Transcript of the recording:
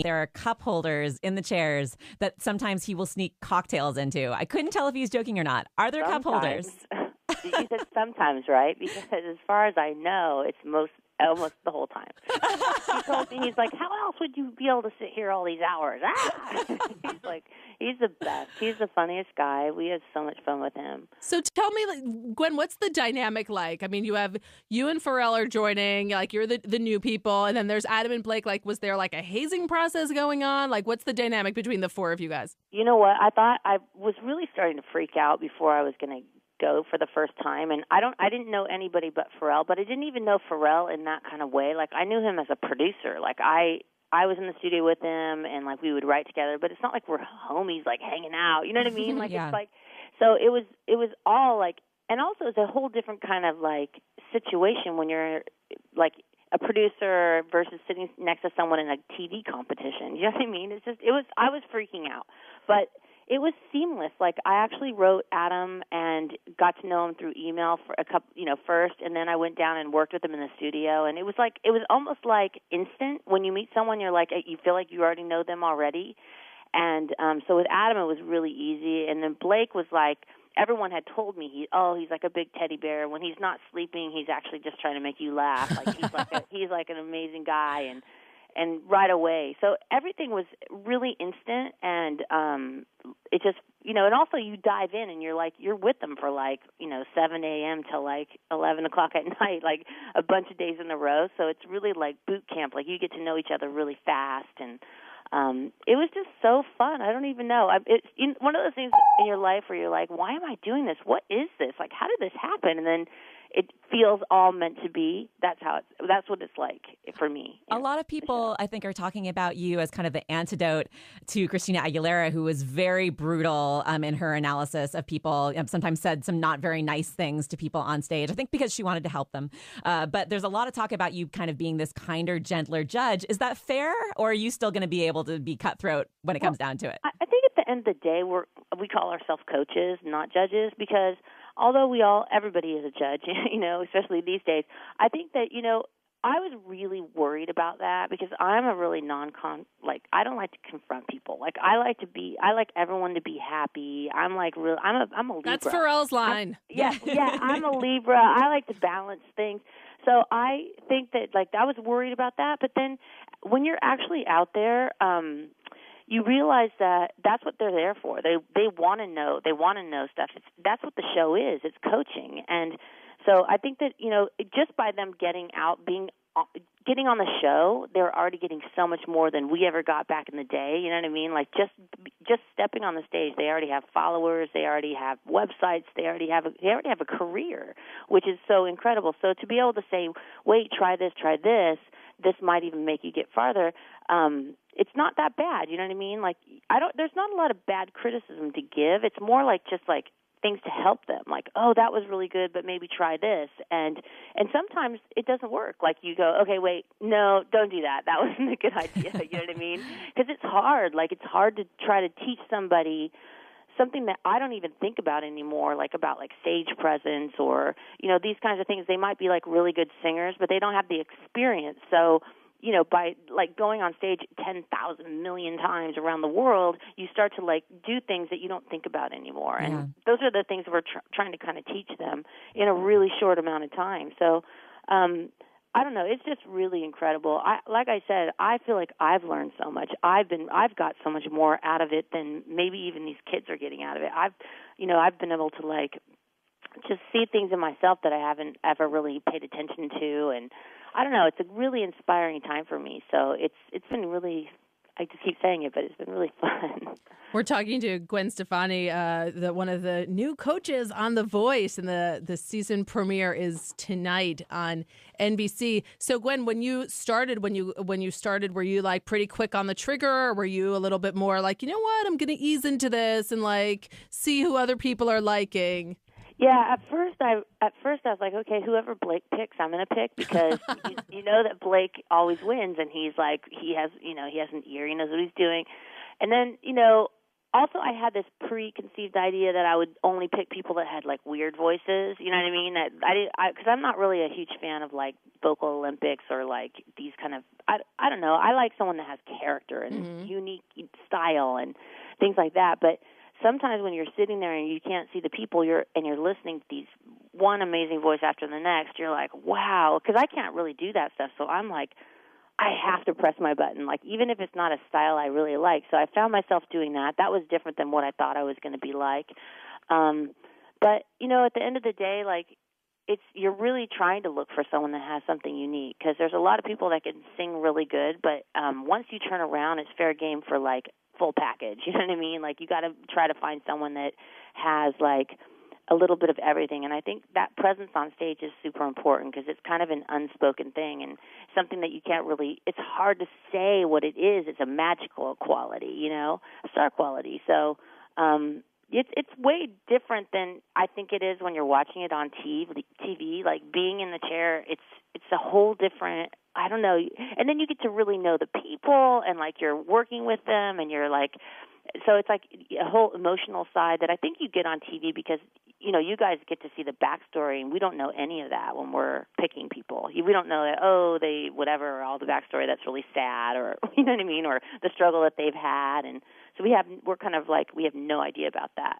there are cup holders in the chairs that sometimes he will sneak cocktails into. I couldn't tell if he was joking or not. Are there cup holders? You said sometimes, right? Because as far as I know, it's almost the whole time. He told me, he's like, how else would you be able to sit here all these hours? He's like, he's the best. He's the funniest guy. We had so much fun with him. So tell me, Gwen, what's the dynamic like? I mean, you and Pharrell are joining, like you're the new people, and then there's Adam and Blake. Like, was there like a hazing process going on? Like, what's the dynamic between the four of you guys? You know what? I thought I was really starting to freak out before I was going to go for the first time, and I didn't know anybody but Pharrell, but I didn't even know Pharrell in that kind of way. Like, I knew him as a producer. Like, I was in the studio with him, and like we would write together, but it's not like we're homies like hanging out, you know what I mean? Like, yeah. It's like, so it was all like, and also it's a whole different kind of like situation when you're like a producer versus sitting next to someone in a TV competition. You know what I mean? I was freaking out, but it was seamless. Like, I actually wrote Adam and got to know him through email for a couple, first, and then I went down and worked with him in the studio. And it was almost like instant. When you meet someone, you're like, you feel like you already know them already. And so with Adam, it was really easy. And then Blake was like, everyone had told me he's like a big teddy bear. When he's not sleeping, he's actually just trying to make you laugh. Like he's like an amazing guy, and right away. So everything was really instant, and it just, and also you dive in and you're with them for 7 a.m. till 11 o'clock at night, like a bunch of days in a row. So it's really like boot camp. Like, you get to know each other really fast, and it was just so fun. I don't even know. It's one of those things in your life where you're like, why am I doing this? What is this? Like, how did this happen? And then it feels all meant to be. That's what it's like for me. A lot of people, I think, are talking about you as kind of the antidote to Christina Aguilera, who was very brutal in her analysis of people, sometimes said some not very nice things to people on stage, I think because she wanted to help them. But there's a lot of talk about you kind of being this kinder, gentler judge. Is that fair, or are you still going to be able to be cutthroat when it comes down to it? I think at the end of the day, we call ourselves coaches, not judges, because although everybody is a judge, especially these days, I think that, I was really worried about that because I'm a really I don't like to confront people. Like, I like everyone to be happy. I'm a Libra. That's Pharrell's line. I'm a Libra. I like to balance things. So I think that, I was worried about that. But then when you're actually out there, you realize that that's what they're there for. They want to know. They want to know stuff. That's what the show is. It's coaching. And so I think that, just by them getting on the show, they're already getting so much more than we ever got back in the day. You know what I mean? Like, just stepping on the stage, they already have followers. They already have websites. They already have a career, which is so incredible. So to be able to say, wait, try this, this might even make you get farther. It's not that bad, you know what I mean? Like, there's not a lot of bad criticism to give. It's more like just like things to help them. Like, oh, that was really good, but maybe try this. And sometimes it doesn't work. Like, you go, okay, wait, no, don't do that. That wasn't a good idea. You know what I mean? Because it's hard. Like, it's hard to try to teach somebody something that I don't even think about anymore, about stage presence or, these kinds of things. They might be really good singers, but they don't have the experience. So, by going on stage 10,000 million times around the world, you start to do things that you don't think about anymore. And yeah. Those are the things we're trying to kind of teach them in a really short amount of time. So, I don't know. It's just really incredible. Like I said, I feel like I've learned so much. I've got so much more out of it than maybe even these kids are getting out of it. I've been able to just see things in myself that I haven't ever really paid attention to, and I don't know. It's a really inspiring time for me. So it's been really. I just keep saying it, but it's been really fun. We're talking to Gwen Stefani, one of the new coaches on The Voice, and the season premiere is tonight on NBC. So, Gwen, when you started, were you pretty quick on the trigger, or were you a little bit more like, you know what, I'm going to ease into this and see who other people are liking? Yeah, at first I was like, okay, whoever Blake picks, I'm going to pick, because you know that Blake always wins, and he has an ear, he knows what he's doing. And then, also I had this preconceived idea that I would only pick people that had like weird voices. You know what I mean? That because I'm not really a huge fan of like vocal Olympics or like these kind of. I don't know. I like someone that has character and unique style and things like that. But sometimes when you're sitting there and you can't see the people, you're listening to these one amazing voice after the next. You're like, wow, because I can't really do that stuff. So I'm like, I have to press my button, like even if it's not a style I really like. So I found myself doing that. That was different than what I thought I was going to be like. But you know, at the end of the day, like you're really trying to look for someone that has something unique, because there's a lot of people that can sing really good, but once you turn around, it's fair game for like full package. You know what I mean? Like you got to try to find someone that has like a little bit of everything. And I think that presence on stage is super important because it's kind of an unspoken thing and something that you can't really, it's hard to say what it is. It's a magical quality, you know, a star quality. So it's way different than I think it is when you're watching it on TV. Like being in the chair, it's a whole different, I don't know. And then you get to really know the people and like you're working with them and you're like, so it's like a whole emotional side that I think you get on TV because, you know, you guys get to see the backstory, and we don't know any of that when we're picking people. We don't know that, they whatever, or all the backstory that's really sad, or you know what I mean, or the struggle that they've had. And so we're kind of like, we have no idea about that.